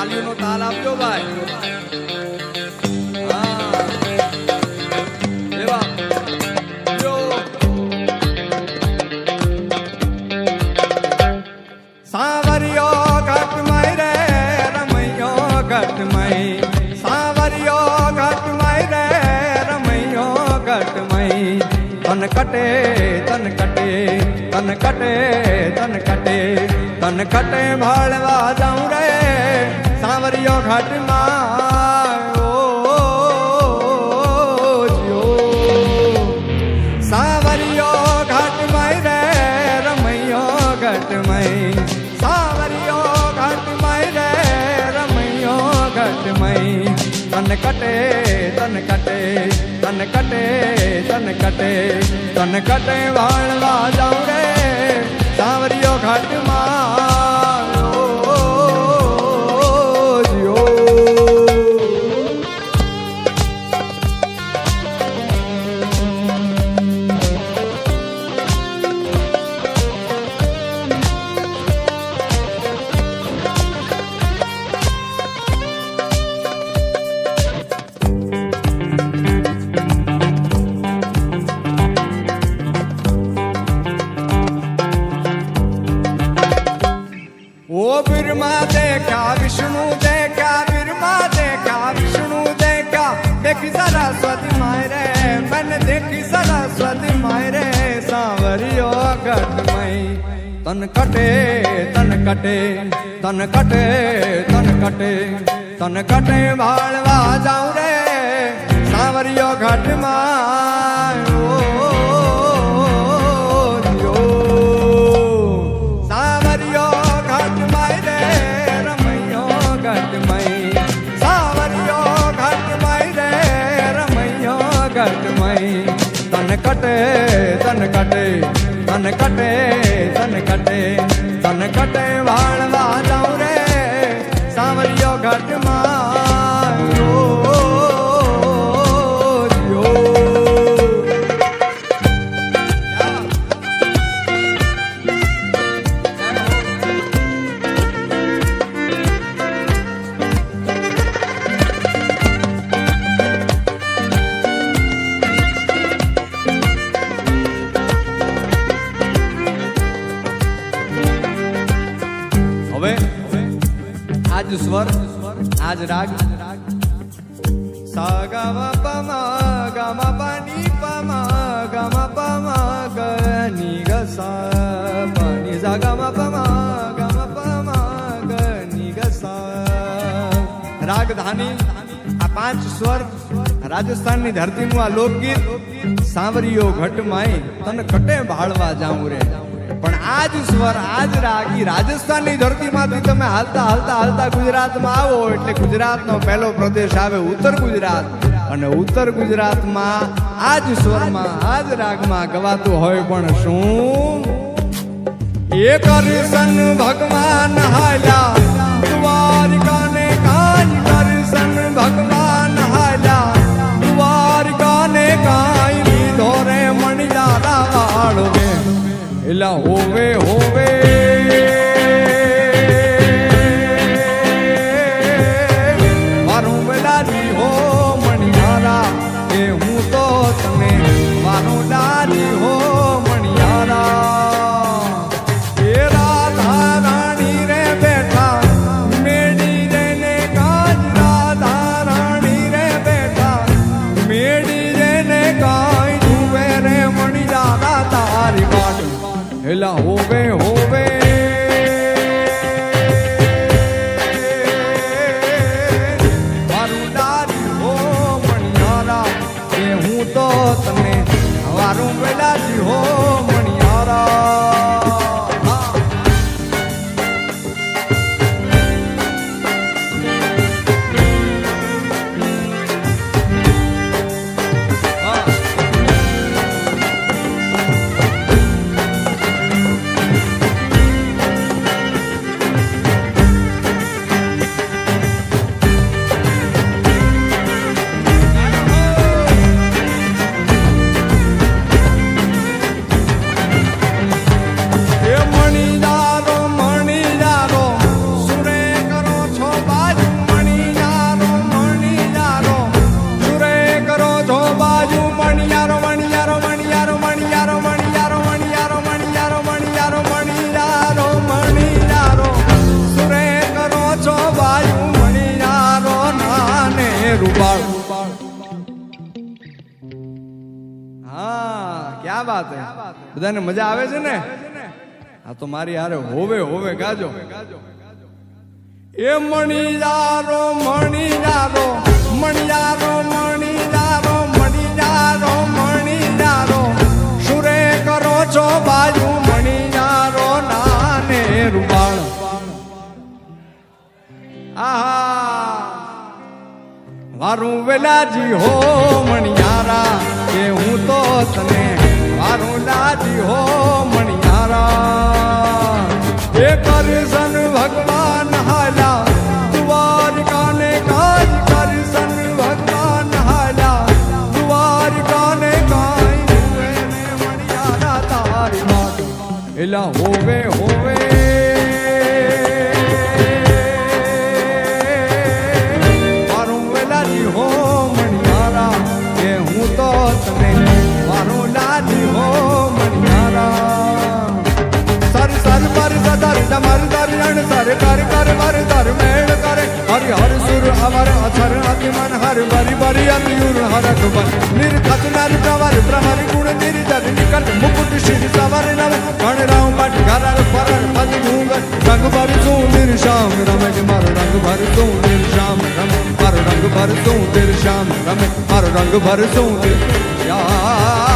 તાલીઓનો તાલ આપજો ભાઈ. સાવરિયો ઘટમય રે રમૈયો ઘટમય, સાવરિયો ઘટમય રે રમૈયો ઘટમય. તન કટે તન કટે તન કટે તન કટે તન કટે ભાળવા જાઉં રે સાવરિયો ઘટમાં. સાવરિયો ઘટમય રે રમૈયો ઘટમય, સાવરિયો ઘટમય રે રમૈયો ઘટમય. તન કટે તન કટે તન કટે તન કટે તન કટે વાળવા જાઉં રે સાવરિયો ઘટમાં. बिरमा देखा विष्णु देखा, बिरमा देखा विष्णु देखा. देखी सरस्वती मायरे मैंने देखी सरस्वती मायरे सावरियो घटमय. तन कटे तन कटे तन कटे तन कटे तन कटे भाळवा जाऊं रे सावरियो घटमय. तन कटे तन कटे तन कटे तन कटे तन कटे वाळवा जाऊं रे सावरियो घटમાં. आज स्वर आज राग सा गा मा पा मा गा मा पा नी पा मा गा मा पा मा गा नी गा सा पा नी सा गा मा पा मा गा मा पा मा गा नी गा सा. रागधानी आ 5 स्वर રાજસ્થાનની ધરતીનું આ લોકગીત સાવરિયો ઘટમાય તન કટે ભાળવા જાઉં રે. પણ આજ સ્વર આજ રાગ ઈ રાજસ્થાનની ધરતીમાંથી તમે હાલતા હાલતા હાલતા ગુજરાતમાં આવો એટલે ગુજરાતનો પહેલો પ્રદેશ આવે ઉત્તર ગુજરાત. અને ઉત્તર ગુજરાતમાં આજ સ્વરમાં આજ રાગમાં ગવાતું હોય પણ શું? એ કરશન ભગવાન હાલ્યા દ્વારિકાને કાજ, કરશન ભગવાન હાલ્યા દ્વારિકાને કાજ. લીધો રે મણિયારા વાળો વે એલા હોવે હોવે મારું બેલાજી હો મણિયારા એ હું તો તમે મારું દાદી હો મણિયારા. એ રાધા રાણી રે બેઠા મેડી રે ને કાજ, રાધા રાણી રે બેઠા મેડી રે ને કાજ. જુએ રે મણિયારા તારી વાટ એલા હોવે હોવે મારું દાદી હો મણિયારા એ હું તો તમે મારું બેલાજી હો મણિયારા. ક્યાં વાત હે બધાને મજા આવે છે ને આ તો મારી હારે હોવે હોવે ગાજો એ મણિયારો મણિયારો મણિયારો મણિયારો મણિયારો મણિયારો સુરે કરો છો બાજુ મણિયારો નાને રૂપાળ આહા વારું વેલાજી હો મણિયારા કે હું તો તને વારું લાજી હો મણિયારા એ કરશન ભગવાન હાલા દ્વારકાને કાજ કરશન ભગવાન હાલા દ્વારકાને કાઈ મણિયારા તારી વાત એલા હોવે હોવે હો મણિયારા કે હું તો તને મારું લાજી હો મણિયારા સર સર પર સદર ડમર દરિયણ સર કર કર વર દર મેળ કરે હરિ હર સુર અમર અસર અતિ મન હર બરી બરી અતિયુર હરખ બન નિર્ખત નર પ્રવર પ્રમર ગુણ નિર્જર નિકટ મુકુટ શિર સવર નવ ગણ રામ બટ ઘરર ફરર પદ મૂંગ રંગ ભર તું નિર્શામ રમે મારો રંગ ભર તું નિર્શામ રમે મારો રંગ ભર તું નિર્શામ રમે મારો રંગ ભર તું નિર્શામ